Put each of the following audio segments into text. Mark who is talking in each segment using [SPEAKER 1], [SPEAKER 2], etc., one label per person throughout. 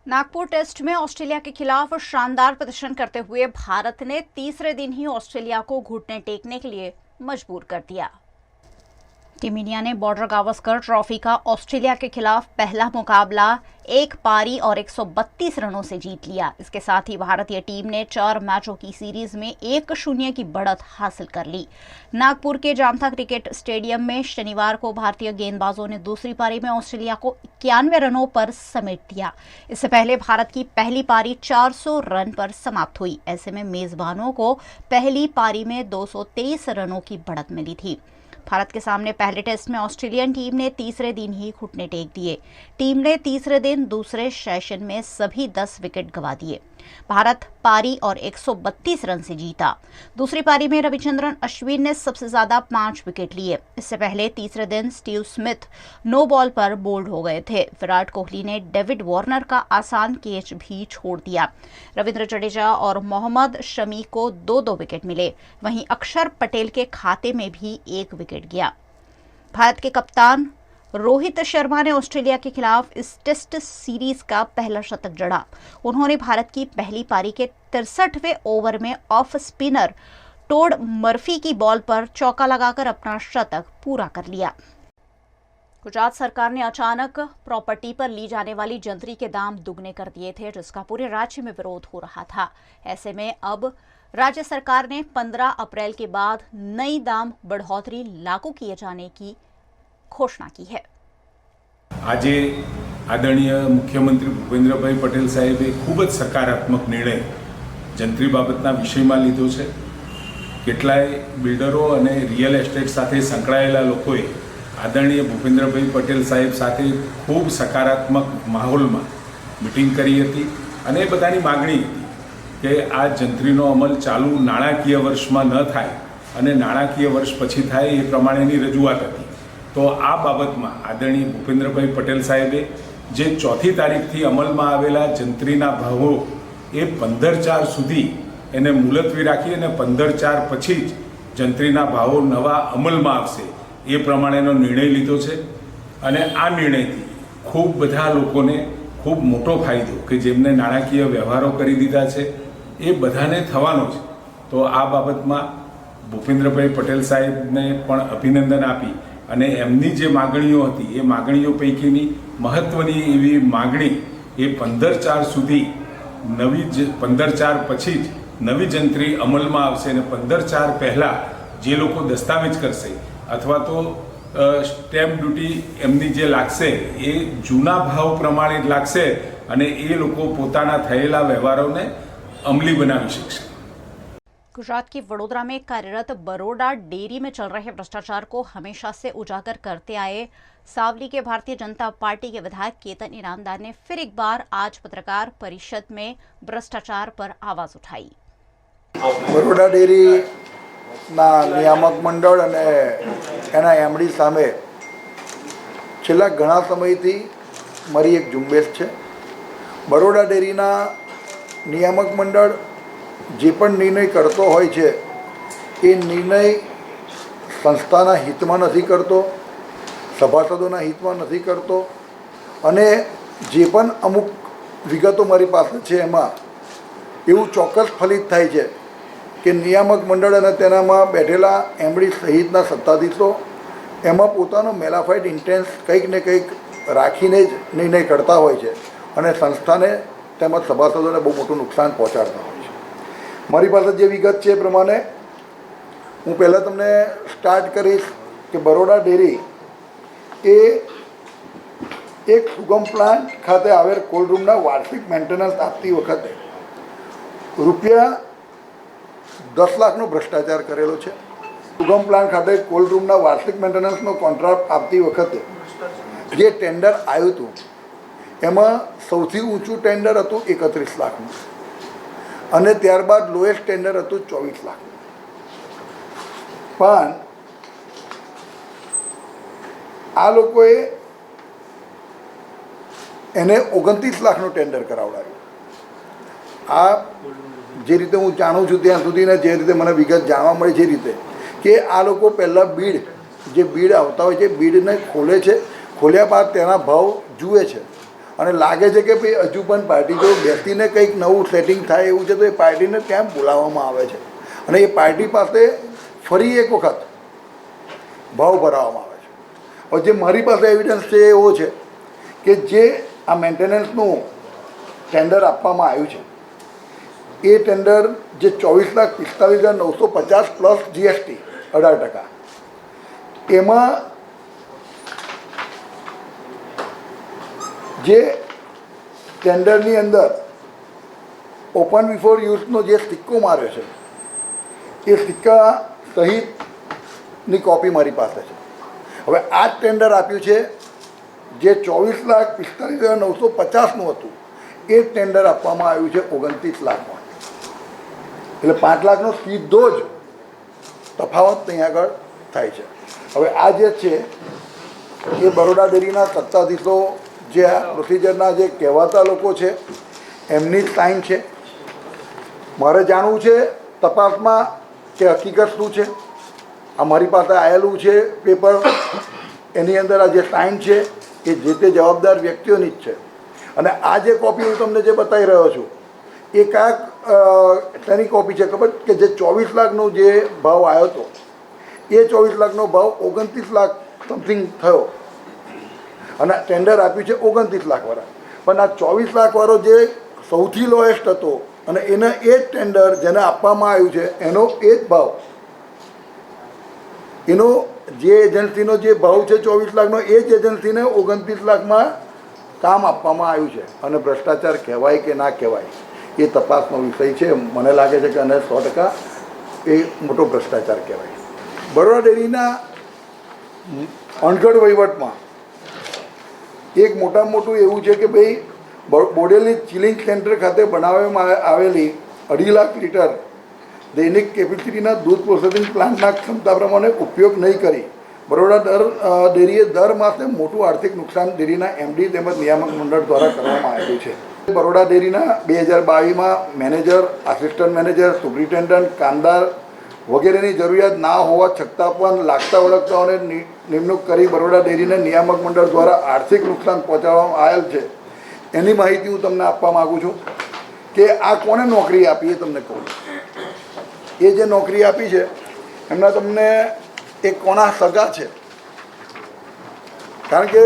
[SPEAKER 1] Nagpur test में Australia के खिलाफ शानदार प्रदर्शन करते हुए भारत ने तीसरे दिन ही ऑस्ट्रेलिया को घुटने टेकने के लिए मजबूर कर दिया। टीम इंडिया ने बॉर्डर गावस्कर ट्रॉफी का ऑस्ट्रेलिया के खिलाफ पहला मुकाबला एक पारी और 132 रनों से जीत लिया। इसके साथ ही भारतीय टीम ने 4 मैचों की सीरीज में 1-0 की बढ़त हासिल कर ली। नागपुर के जामथा क्रिकेट स्टेडियम में शनिवार को भारतीय गेंदबाजों ने दूसरी पारी में ऑस्ट्रेलिया को 91 रनों पर समेट दिया। इससे पहले भारत की पहली पारी 400 रन पर समाप्त हुई। ऐसे में मेजबानों को पहली पारी में 223 रनों की बढ़त मिली थी। भारत के सामने पहले टेस्ट में ऑस्ट्रेलियन टीम ने तीसरे दिन ही घुटने टेक दिए। टीम ने तीसरे दिन दूसरे सेशन में सभी 10 विकेट गंवा दिए। भारत पारी और 132 रन से जीता। दूसरी पारी में रविचंद्रन अश्विन ने सबसे ज्यादा 5 विकेट लिए। इससे पहले तीसरे दिन स्टीव स्मिथ नो बॉल पर बोल्ड हो गए थे। विराट कोहली ने डेविड वार्नर का आसान कैच भी छोड़ दिया। रविंद्र जडेजा और मोहम्मद शमी को 2-2 विकेट मिले। वहीं अक्षर पटेल के खाते में भी 1 विकेट गया। भारत के कप्तान रोहित शर्मा ने ऑस्ट्रेलिया के खिलाफ इस टेस्ट सीरीज का पहला शतक जड़ा। उन्होंने भारत की पहली पारी के 63वें ओवर में ऑफ स्पिनर टोड मर्फी की बॉल पर चौका लगाकर अपना शतक पूरा कर लिया। गुजरात सरकार ने अचानक प्रॉपर्टी पर ली जाने वाली जंतरी के दाम दुगने कर दिए थे, जिसका पूरे राज्य में विरोध हो रहा था। ऐसे में अब राज्य सरकार ने 15 अप्रैल के बाद नई दाम बढ़ोतरी लागू किए जाने की घोषणा की है।
[SPEAKER 2] आज आदरणीय मुख्यमंत्री भूपेन्द्रभाई पटेल साहेबे खूब ज सकारात्मक निर्णय जंत्री बाबतना विषय में लीधो छे। केटलाय बिल्डरो अने रियल एस्टेट साथे संकळायेला लोकोए आदरणीय भूपेन्द्रभाई पटेल साहेब साथे खूब सकारात्मक माहौल में मीटिंग करी हती अने बधानी मागणी हती के आ जंत्रीनो अमल चालू नाणाकीय वर्ष में न थाय अने नाणाकीय वर्ष पछी थाय ए प्रमाणेनी रजूआत हती। तो आ बाबत में आदरणीय भूपेन्द्रभाई पटेल साहेबे जे 4 तारीखथी अमल में आवेला जंत्रीना भावो ए 15/4 सुधी एने मुलतवी राखी अने 15/4 पछी ज जंत्रीना भावो नवा अमल में आवशे ए प्रमाणेनो निर्णय लीधो छे। अने आ निर्णयथी खूब बधा लोकोने खूब मोटो फायदो के जेमने नाणाकीय व्यवहारो करी दीधा छे ए बधाने थवानो छे। तो आ बाबत में भूपेन्द्रभाई पटेल साहेबने पण अभिनंदन आपी અને એમની જે માગણીઓ હતી એ માગણીઓ પૈકીની મહત્વની એવી માગણી એ 15/4 સુધી નવી 15/4 પછી જ નવી જંત્રી અમલમાં આવશે અને 15/4 પહેલાં જે લોકો દસ્તાવેજ કરશે અથવા તો સ્ટેમ્પ ડ્યુટી એમની જે લાગશે એ જૂના ભાવ પ્રમાણે જ લાગશે અને એ લોકો પોતાના થયેલા વ્યવહારોને અમલી બનાવી શકશે।
[SPEAKER 1] गुजरात की वडोदरा में कार्यरत बरोडा डेयरी में चल रहे भ्रष्टाचार को हमेशा से उजागर करते आए सावली के भारतीय जनता पार्टी के विधायक केतन इनामदार ने फिर एक बार आज पत्रकार परिषद में भ्रष्टाचार पर आवाज उठाई।
[SPEAKER 3] बरोडा डेयरी ना नियामक मंडल अने एना एमडी सामे छेल्ला घणा समयथी मारी एक झुंबेश छे। बरोडा डेयरीना नियामक मंडल जे पण निर्णय करतो होय छे ए निर्णय संस्थाना हितमां नथी करतो, सभासदोना हितमां नथी करतो अने जे पण अमुक विगतो मारी पासे छे एमां एवुं चोक्कस फलित थाय छे के नियामक मंडळ अने तेनामां बेठेला एमडी सहितना सत्ताधीशो एमां पोतानो मेलाफाइड इंटेन्स कंईक ने कंईक राखीने ज निर्णय करता होय छे अने संस्थाने तेमज सभासदोने बहु मोटुं नुकसान पहोंचाडता होय छे। मारी पास जे विगत है प्रमाणे हूँ पहला तमने स्टार्ट करीश कि बरोडा डेयरी ए एक सुगम प्लांट खाते आवेल कोल्ड रूमना वार्षिक मेन्टेनन्स आपती वखते रुपया 10 लाखनो भ्रष्टाचार करेलो छे। सुगम प्लांट खाते कोल्ड रूमना वार्षिक मेन्टेनन्सनो कॉन्ट्राक्ट आपती वखते जे टेन्डर आव्युं हतुं एमां सौथी ऊंचुं टेन्डर हतुं 31 लाखनुं અને ત્યારબાદ લોએસ્ટ ટેન્ડર હતું 24 લાખ। પણ આ લોકોએ એને 29 લાખનું ટેન્ડર કરાવડાવ્યું। આ જે રીતે હું જાણું છું ત્યાં સુધી ને જે રીતે મને વિગત જાણવા મળી છે રીતે કે આ લોકો પહેલાં બીડ જે બીડ આવતા હોય છે બીડને ખોલે છે, ખોલ્યા બાદ તેના ભાવ જુએ છે અને લાગે છે કે ભાઈ હજુ પણ પાર્ટી જો બેસીને કંઈક નવું સેટિંગ થાય એવું છે તો એ પાર્ટીને કેમ બોલાવવામાં આવે છે અને એ પાર્ટી પાસે ફરી એક વખત ભાવ ભરાવવામાં આવે છે. હવે જે મારી પાસે એવિડન્સ છે એવો છે કે જે આ મેન્ટેનન્સનું ટેન્ડર આપવામાં આવ્યું છે એ ટેન્ડર જે 24,45,950 પ્લસ જીએસટી 18%, એમાં જે ટેન્ડરની અંદર ઓપન બિફોર યુઝનો જે સિક્કો માર્યો છે એ સિક્કા સહિતની કોપી મારી પાસે છે. હવે આ જ ટેન્ડર આપ્યું છે જે 24,45,950નું હતું એ ટેન્ડર આપવામાં આવ્યું છે 29 લાખમાં. એટલે 5 લાખનો સીધો જ તફાવત ત્યાં આગળ થાય છે. હવે આ જે છે એ બરોડા ડેરીના સત્તાધીશો જે આ પ્રોસિજરના જે કહેવાતા લોકો છે એમની જ સાઇન છે. મારે જાણવું છે તપાસમાં કે હકીકત શું છે. આ મારી પાસે આવેલું છે પેપર, એની અંદર આ જે સાઇન છે એ જે તે જવાબદાર વ્યક્તિઓની જ છે. અને આ જે કોપી હું તમને જે બતાવી રહ્યો છું એ કાંઈક તેની કોપી છે ખબર કે જે 24 લાખનો જે ભાવ આવ્યો હતો એ 24 લાખનો ભાવ 29 લાખ સમથિંગ થયો અને ટેન્ડર આપ્યું છે 29 લાખવાળા. પણ આ 24 લાખવાળો જે સૌથી લોએસ્ટ હતો અને એને એ જ ટેન્ડર જેને આપવામાં આવ્યું છે એનો એ જ ભાવ, એનો જે એજન્સીનો જે ભાવ છે 24 લાખનો એ જ એજન્સીને 29 લાખમાં કામ આપવામાં આવ્યું છે. અને ભ્રષ્ટાચાર કહેવાય કે ના કહેવાય એ તપાસનો વિષય છે. મને લાગે છે કે અને 100% એ મોટો ભ્રષ્ટાચાર કહેવાય. બરોડા ડેરીના અણઘડ વહીવટમાં એક મોટામાં મોટું એવું છે કે ભાઈ બોડેલી ચિલિંગ સેન્ટર ખાતે બનાવવામાં આવેલી 2.5 લાખ લીટર દૈનિક કેપેસિટીના દૂધ પ્રોસેસિંગ પ્લાન્ટના ક્ષમતા પ્રમાણે ઉપયોગ નહીં કરી બરોડા ડેરીએ દર માસે મોટું આર્થિક નુકસાન ડેરીના એમડી તેમજ નિયામક મંડળ દ્વારા કરવામાં આવેલું છે. બરોડા ડેરીના 2022માં મેનેજર, આસિસ્ટન્ટ મેનેજર, સુપ્રિન્ટેન્ડન્ટ, કામદાર વગેરેની જરૂરિયાત ના હોવા છતાં પણ લાગતા ઓળખતાઓને નિમણૂક કરી બરોડા ડેરીને નિયામક મંડળ દ્વારા આર્થિક નુકસાન પહોંચાડવામાં આવેલ છે. એની માહિતી હું તમને આપવા માગું છું કે આ કોને નોકરી આપી એ તમને કહું. એ જે નોકરી આપી છે એમના તમને એ કોના સગા છે. કારણ કે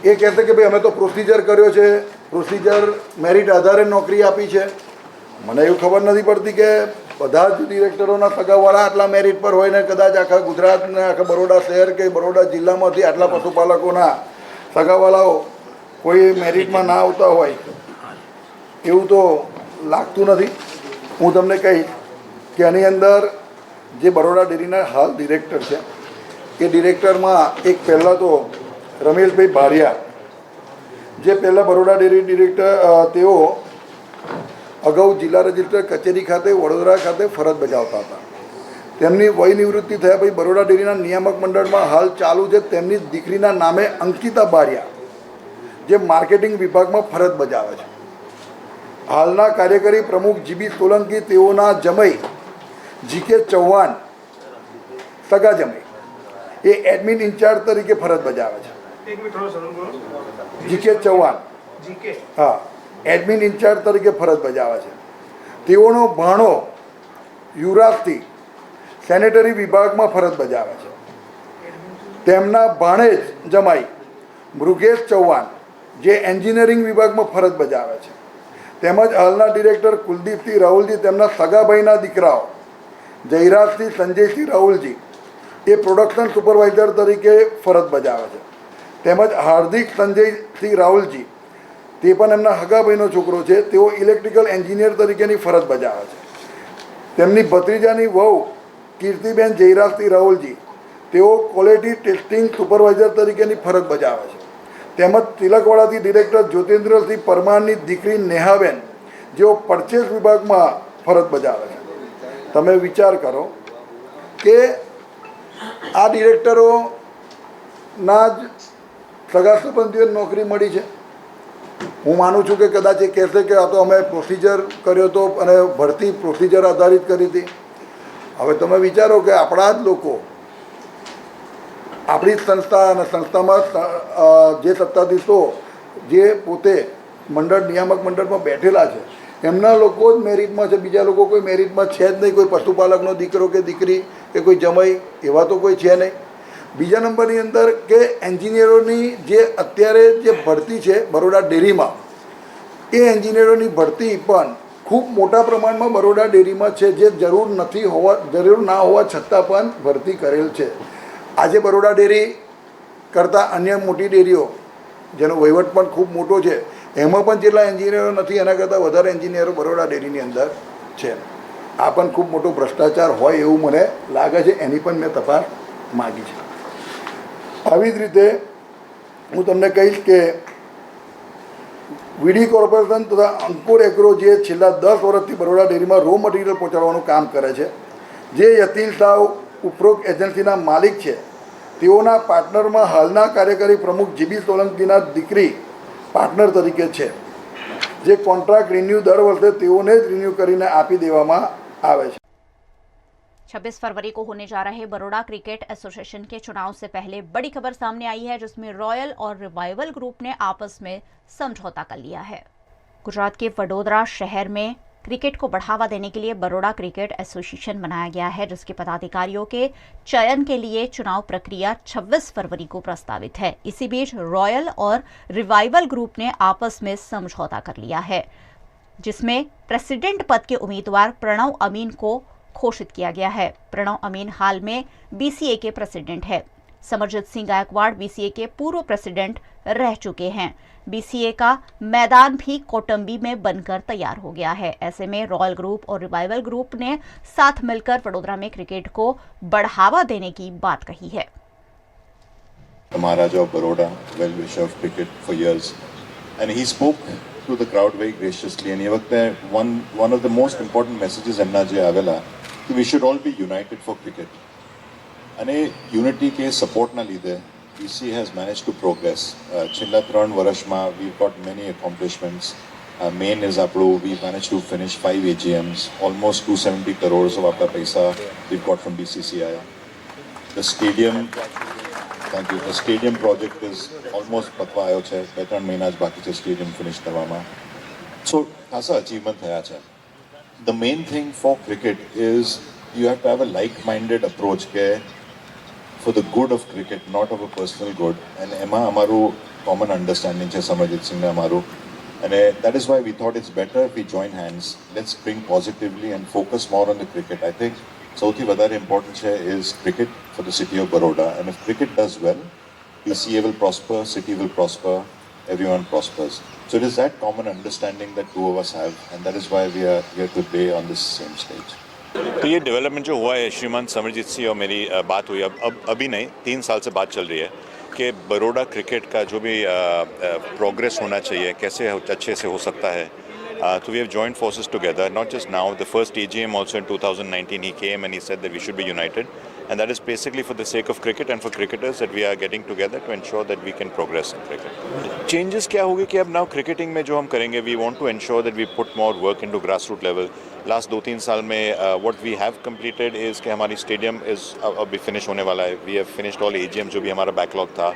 [SPEAKER 3] એ કહેશે કે ભાઈ અમે તો પ્રોસિજર કર્યો છે, પ્રોસિજર મેરિટ આધારે નોકરી આપી છે. મને એવું ખબર નથી પડતી કે બધા જ ડિરેક્ટરોના સગાવાળા આટલા મેરિટ પર હોય ને કદાચ આખા ગુજરાતના આખા બરોડા શહેર કે બરોડા જિલ્લામાંથી આટલા પશુપાલકોના સગાવાળાઓ કોઈ મેરિટમાં ના આવતા હોય એવું તો લાગતું નથી. હું તમને કહીશ કે આની અંદર જે બરોડા ડેરીના હાલ ડિરેક્ટર છે એ ડિરેક્ટરમાં એક પહેલાં તો રમેશભાઈ બારિયા, જે પહેલાં બરોડા ડેરી ડિરેક્ટર, તેઓ અગાઉ જિલ્લા રજિસ્ટર કચેરી ખાતે વડોદરા ખાતે ફરજ બજાવતા હતા. તેમની વય નિવૃત્તિ થયા પછી બરોડા ડેરીના નિયામક મંડળમાં હાલ ચાલુ છે તેમની દીકરીના નામે અંકિતા બારિયા, જે માર્કેટિંગ વિભાગમાં ફરજ બજાવે છે. હાલના કાર્યકારી પ્રમુખ જીબી સોલંકી, તેઓના જમઈ જીકે ચૌહાણ, સગા જમઈ, એ એડમિન ઇન્ચાર્જ તરીકે ફરજ બજાવે છે. જીકે ચૌહાણ, હા, એડમિન ઇન્ચાર્જ તરીકે ફરજ બજાવે છે. તેઓનો ભાણો યુવરાજથી સેનેટરી વિભાગમાં ફરજ બજાવે છે. તેમના ભાણેજ જમાઈ મૃગેશ ચૌહાણ, જે એન્જિનિયરિંગ વિભાગમાં ફરજ બજાવે છે. તેમજ હાલના ડિરેક્ટર કુલદીપસિંહ રાહુલજી, તેમના સગાભાઈના દીકરાઓ જયરાજસિંહ સંજયસિંહ રાહુલજી, એ પ્રોડક્શન સુપરવાઇઝર તરીકે ફરજ બજાવે છે. તેમજ હાર્દિક સંજયસિંહ રાહુલજી, તે પણ એમના હગાભાઈનો છોકરો છે, તેઓ ઇલેક્ટ્રિકલ એન્જિનિયર તરીકેની ફરજ બજાવે છે. તેમની ભત્રીજાની વહુ કીર્તિબેન જયરાજસિંહ રાહુલજી, તેઓ ક્વોલિટી ટેસ્ટિંગ સુપરવાઇઝર તરીકેની ફરજ બજાવે છે. તેમજ તિલકવાડાથી ડિરેક્ટર જ્યોતિન્દ્રસિંહ પરમારની દીકરી નેહાબેન, જેઓ પરચેસ વિભાગમાં ફરજ બજાવે છે. તમે વિચાર કરો કે આ ડિરેક્ટરોના જ સગા સંબંધીઓને નોકરી મળી છે. હું માનું છું કે કદાચ એ કહેશે કે આ તો અમે પ્રોસિજર કર્યો હતો અને ભરતી પ્રોસિજર આધારિત કરી હતી. હવે તમે વિચારો કે આપણા જ લોકો, આપણી જ સંસ્થા અને સંસ્થામાં જે સત્તાધીશો જે પોતે મંડળ નિયામક મંડળમાં બેઠેલા છે એમના લોકો જ મેરિટમાં છે, બીજા લોકો કોઈ મેરિટમાં છે જ નહીં. કોઈ પશુપાલકનો દીકરો કે દીકરી કે કોઈ જમાઈ એવા તો કોઈ છે નહીં. બીજા નંબરની અંદર કે એન્જિનિયરોની જે અત્યારે જે ભરતી છે બરોડા ડેરીમાં, એ એન્જિનિયરોની ભરતી પણ ખૂબ મોટા પ્રમાણમાં બરોડા ડેરીમાં છે, જે જરૂર ના હોવા છતાં પણ ભરતી કરેલ છે. આજે બરોડા ડેરી કરતાં અન્ય મોટી ડેરીઓ જેનો વહીવટ પણ ખૂબ મોટો છે એમાં પણ જેટલા એન્જિનિયરો નથી એના કરતાં વધારે એન્જિનિયરો બરોડા ડેરીની અંદર છે. આ પણ ખૂબ મોટો ભ્રષ્ટાચાર હોય એવું મને લાગે છે, એની પણ મેં તપાસ માગી છે. આવી જ રીતે હું તમને કહીશ કે વીડી કોર્પોરેશન તથા અંકુર એગ્રો જે છેલ્લા 10 વર્ષથી બરોડા ડેરીમાં રો મટીરિયલ પહોંચાડવાનું કામ કરે છે, જે યતિન શાહ ઉપરોક્ત એજન્સીના માલિક છે, તેઓના પાર્ટનરમાં હાલના કાર્યકારી પ્રમુખ જીબી સોલંકીના દીકરી પાર્ટનર તરીકે છે, જે કોન્ટ્રાક્ટ રિન્યू દર વર્ષે તેઓને જ રિन्यू કરીને આપી દેવામાં આવે છે.
[SPEAKER 1] 26 फरवरी को होने जा रहे बरोड़ा क्रिकेट एसोसिएशन के चुनाव से पहले बड़ी खबर सामने आई है, जिसमें रॉयल और रिवाइवल ग्रुप ने आपस में समझौता कर लिया है. गुजरात के वडोदरा शहर में क्रिकेट को बढ़ावा देने के लिए बरोड़ा क्रिकेट एसोसिएशन बनाया गया है, जिसके पदाधिकारियों के चयन के लिए चुनाव प्रक्रिया 26 फरवरी को प्रस्तावित है. इसी बीच रॉयल और रिवाइवल ग्रुप ने आपस में समझौता कर लिया है, जिसमें प्रेसिडेंट पद के उम्मीदवार प्रणव अमीन को घोषित किया गया है. प्रणव अमीन हाल में बीसीए के प्रेसिडेंट है. समरजीत सिंह गायकवाड़ बीसीए के पूर्व प्रेसिडेंट रह चुके हैं. बीसीए का मैदान भी कौटंबी में बनकर तैयार हो गया है. ऐसे में रॉयल ग्रुप और रिवाइवल ग्रुप ने साथ मिलकर वडोदरा में क्रिकेट को बढ़ावा देने की बात कही है.
[SPEAKER 4] Maharaja of Baroda, well wisher of cricket for years, and he spoke to the crowd very graciously. And he was one of the most important messages એમના જે આવેલા કે we should all be united for cricket. અને unity કે સપોર્ટના લીધે BC has managed to progress. છેલ્લા 3 વર્ષમાં we've got many accomplishments. Main is આપણું we managed to finish 5 AGMs, almost 270 crores of આપણા પૈસા we've got from BCCI. The stadium, thank you. The stadium project is almost પતવા આવ્યો છે. 2-3 મહિના જ બાકી છે stadium finish કરવામાં. So ખાસા achievement થયા છે. The main thing for cricket is you have to have a like-minded approach કે for the good of cricket, not of a personal good. And એમાં અમારું common understanding છે સમરજીત સિંહ ને અમારું. And that is why we thought it's better if we join hands. Let's bring positively and focus more on the cricket. I think સૌથી વધારે important છે is cricket for the city of Baroda. And if cricket does well, BCA will prosper, city will prosper, everyone prospers. So it is that common understanding that two of us have, and that is why we are here today on this same stage.
[SPEAKER 5] तो ये development जो हुआ है, श्रीमान समरजीत सिंह और मेरी बात हुई, अब अभी नहीं 3 साल से बात चल रही है कि बरोड़ा क्रिकेट का जो भी प्रोग्रेस होना चाहिए कैसे अच्छे से हो सकता है. So we have joined forces together, not just now. The first AGM also in 2019 he came and he said that we should be united, and that is basically for the sake of cricket and for cricketers that we are getting together to ensure that we can progress in cricket. Changes क्या होगी कि अब now cricketing में जो हम करेंगे, we want to ensure that we put more work into grassroots level. Last 2-3 साल में what we have completed is कि हमारी stadium is अभी finish होने वाला है. We have finished all AGM जो भी हमारा backlog था.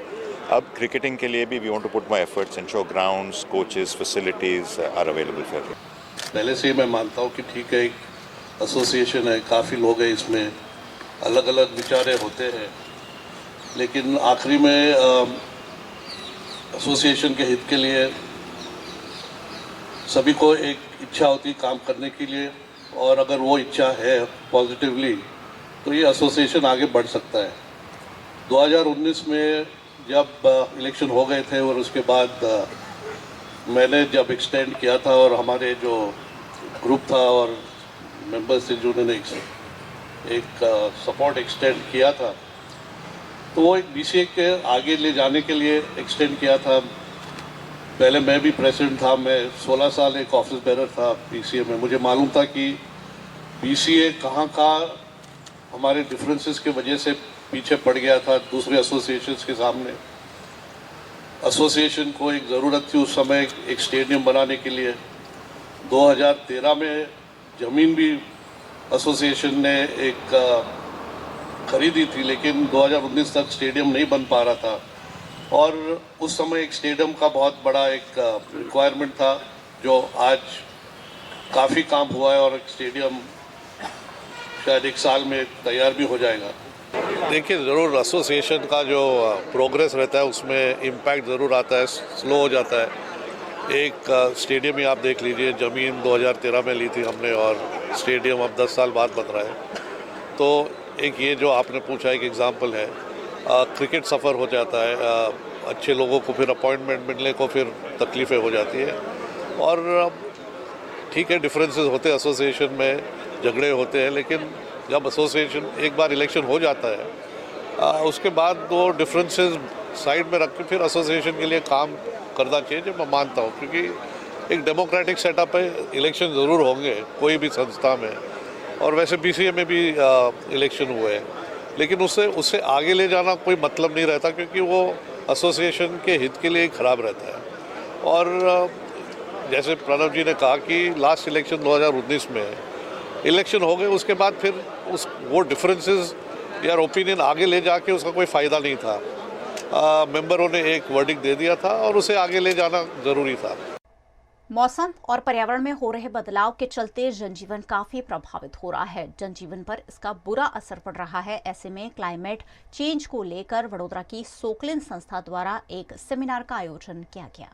[SPEAKER 5] अब क्रिकेटिंग के लिए भी we want to put more efforts, ensure grounds, coaches, facilities are available for everyone.
[SPEAKER 6] पहले से ही मैं मानता हूँ कि ठीक है, एक एसोसिएशन है, काफ़ी लोग हैं इसमें, अलग अलग विचारे होते हैं, लेकिन आखिरी में एसोसिएशन के हित के लिए सभी को एक इच्छा होती है काम करने के लिए, और अगर वो इच्छा है पॉजिटिवली तो ये एसोसिएशन आगे बढ़ सकता है. 2019 में जब इलेक्शन हो गए थे और उसके बाद मैंने जब एक्सटेंड किया था और हमारे जो ग्रुप था और मेंबर्स थे जिन्होंने एक सपोर्ट एक्सटेंड किया था, तो वो एक बीसीए के आगे ले जाने के लिए एक्सटेंड किया था. पहले मैं भी प्रेसिडेंट था, मैं 16 साल एक ऑफिस बेरर था बीसीए में. मुझे मालूम था कि बीसीए कहाँ हमारे डिफरेंसेस की वजह से पीछे पड़ गया था दूसरे एसोसिएशंस के सामने. एसोसिएशन को एक ज़रूरत थी उस समय एक स्टेडियम बनाने के लिए. 2013 में ज़मीन भी एसोसिएशन ने एक खरीदी थी, लेकिन 2019 तक स्टेडियम नहीं बन पा रहा था. और उस समय एक स्टेडियम का बहुत बड़ा एक रिक्वायरमेंट था, जो आज काफ़ी काम हुआ है और एक स्टेडियम शायद 1 साल में तैयार भी हो जाएगा।
[SPEAKER 7] देखिए, ज़रूर एसोसिएशन का जो प्रोग्रेस रहता है उसमें इम्पैक्ट ज़रूर आता है, स्लो हो जाता है। एक स्टेडियम ही आप देख लीजिए, ज़मीन 2013 में ली थी हमने और स्टेडियम अब 10 साल बाद बन रहा है। तो एक ये जो आपने पूछा एक एग्जांपल है। क्रिकेट सफ़र हो जाता है, अच्छे लोगों को फिर अपॉइंटमेंट मिलने को फिर तकलीफ़ें हो जाती है। और ठीक है, डिफरेंसेस होते हैं एसोसिएशन में, झगड़े होते हैं, लेकिन जब एसोसिएशन एक बार इलेक्शन हो जाता है उसके बाद वो डिफरेंसेस साइड में रख के फिर एसोसिएशन के लिए काम करना चाहिए, जो मैं मानता हूँ। क्योंकि एक डेमोक्रेटिक सेटअप है, इलेक्शन ज़रूर होंगे कोई भी संस्था में, और वैसे बीसीए में भी इलेक्शन हुए हैं, लेकिन उससे आगे ले जाना कोई मतलब नहीं रहता, क्योंकि वो एसोसिएशन के हित के लिए ही ख़राब रहता है। और जैसे प्रणव जी ने कहा कि लास्ट इलेक्शन 2019 में इलेक्शन हो गए, उसके बाद फिर वो डिफरेंसेस या ओपिनियन आगे ले जाके उसका कोई फ़ायदा नहीं था। मेंबरों ने एक वर्डिक्ट दे दिया था और उसे आगे ले जाना ज़रूरी था।
[SPEAKER 1] मौसम और पर्यावरण में हो रहे बदलाव के चलते जनजीवन काफी प्रभावित हो रहा है। जनजीवन पर इसका बुरा असर पड़ रहा है। ऐसे में क्लाइमेट चेंज को लेकर वडोदरा की सोकलिन संस्था द्वारा एक सेमिनार का आयोजन किया गया।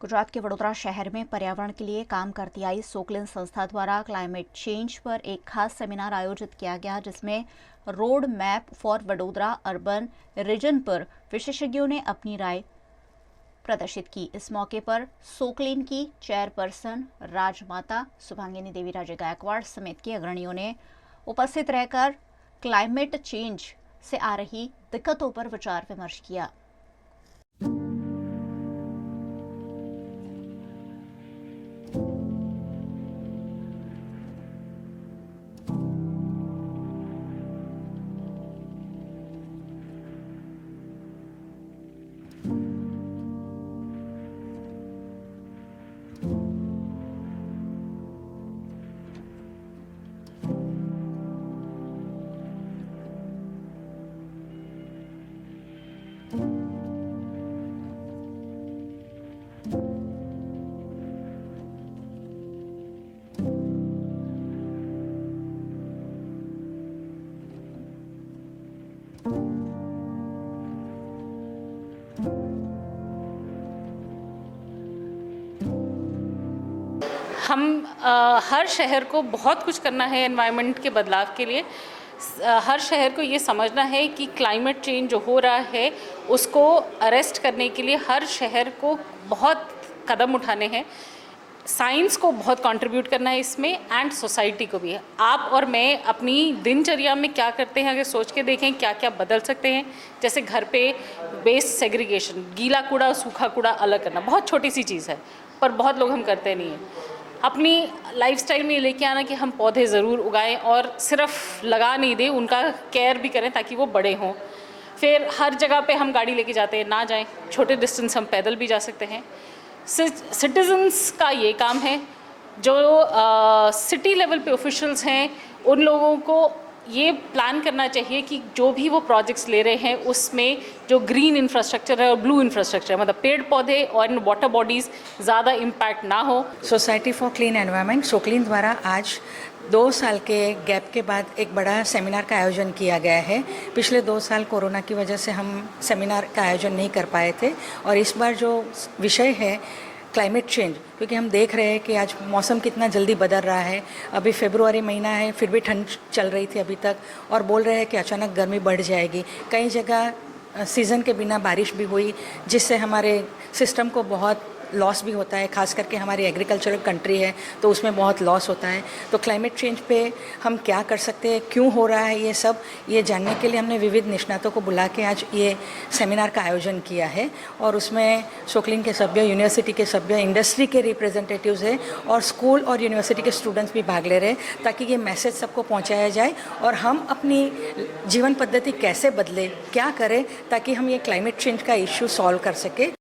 [SPEAKER 1] गुजरात के वडोदरा शहर में पर्यावरण के लिए काम करती आई सोकलिन संस्था द्वारा क्लाइमेट चेंज पर एक खास सेमिनार आयोजित किया गया, जिसमें road map for Vadodara urban region पर विशेषज्ञों ने अपनी राय प्रदर्शित की। इस मौके पर सोकलिन की चेयरपर्सन राजमाता शुभांगिनी देवी राजे गायकवाड़ समेत के अग्रणियों ने उपस्थित रहकर क्लाइमेट चेंज से आ रही दिक्कतों पर विचार विमर्श किया।
[SPEAKER 8] हम हर शहर को बहुत कुछ करना है एनवायरनमेंट के बदलाव के लिए। हर शहर को ये समझना है कि क्लाइमेट चेंज जो हो रहा है उसको अरेस्ट करने के लिए हर शहर को बहुत कदम उठाने हैं। साइंस को बहुत कंट्रीब्यूट करना है इसमें, एंड सोसाइटी को भी। आप और मैं अपनी दिनचर्या में क्या करते हैं, अगर सोच के देखें क्या क्या बदल सकते हैं। जैसे घर पे वेस्ट सेग्रीगेशन, गीला कूड़ा और सूखा कूड़ा अलग करना बहुत छोटी सी चीज़ है, पर बहुत लोग हम करते नहीं हैं। अपनी लाइफस्टाइल में लेके आना कि हम पौधे ज़रूर उगाएं और सिर्फ लगा नहीं दें, उनका केयर भी करें ताकि वो बड़े हों। फिर हर जगह पे हम गाड़ी लेके जाते हैं, ना जाएं, छोटे डिस्टेंस हम पैदल भी जा सकते हैं। सिटीजन्स का ये काम है, जो सिटी लेवल पे ऑफिशियल्स हैं उन लोगों को ये प्लान करना चाहिए कि जो भी वो प्रोजेक्ट्स ले रहे हैं उसमें जो ग्रीन इंफ्रास्ट्रक्चर है और ब्लू इंफ्रास्ट्रक्चर है, मतलब पेड़ पौधे और वाटर बॉडीज़ ज़्यादा इम्पैक्ट ना हो।
[SPEAKER 9] सोसाइटी फॉर क्लीन एनवायरनमेंट सोकलिन द्वारा आज 2 साल के गैप के बाद एक बड़ा सेमिनार का आयोजन किया गया है। पिछले 2 साल कोरोना की वजह से हम सेमिनार का आयोजन नहीं कर पाए थे, और इस बार जो विषय है क्लाइमेट चेंज, क्योंकि हम देख रहे हैं कि आज मौसम कितना जल्दी बदल रहा है। अभी फरवरी महीना है, फिर भी ठंड चल रही थी अभी तक, और बोल रहे हैं कि अचानक गर्मी बढ़ जाएगी। कई जगह सीज़न के बिना बारिश भी हुई, जिससे हमारे सिस्टम को बहुत लॉस भी होता है। खास करके हमारी एग्रीकल्चरल कंट्री है तो उसमें बहुत लॉस होता है। तो क्लाइमेट चेंज पे हम क्या कर सकते हैं, क्यों हो रहा है, ये जानने के लिए हमने विविध निष्णातों को बुला के आज ये सेमिनार का आयोजन किया है। और उसमें सोकलिन के सभ्य, यूनिवर्सिटी के सभ्य, इंडस्ट्री के रिप्रेजेंटेटिव्स हैं और स्कूल और यूनिवर्सिटी के स्टूडेंट्स भी भाग ले रहे हैं, ताकि ये मैसेज सबको पहुँचाया जाए और हम अपनी जीवन पद्धति कैसे बदलें, क्या करें ताकि हम ये क्लाइमेट चेंज का इश्यू सॉल्व कर सकें।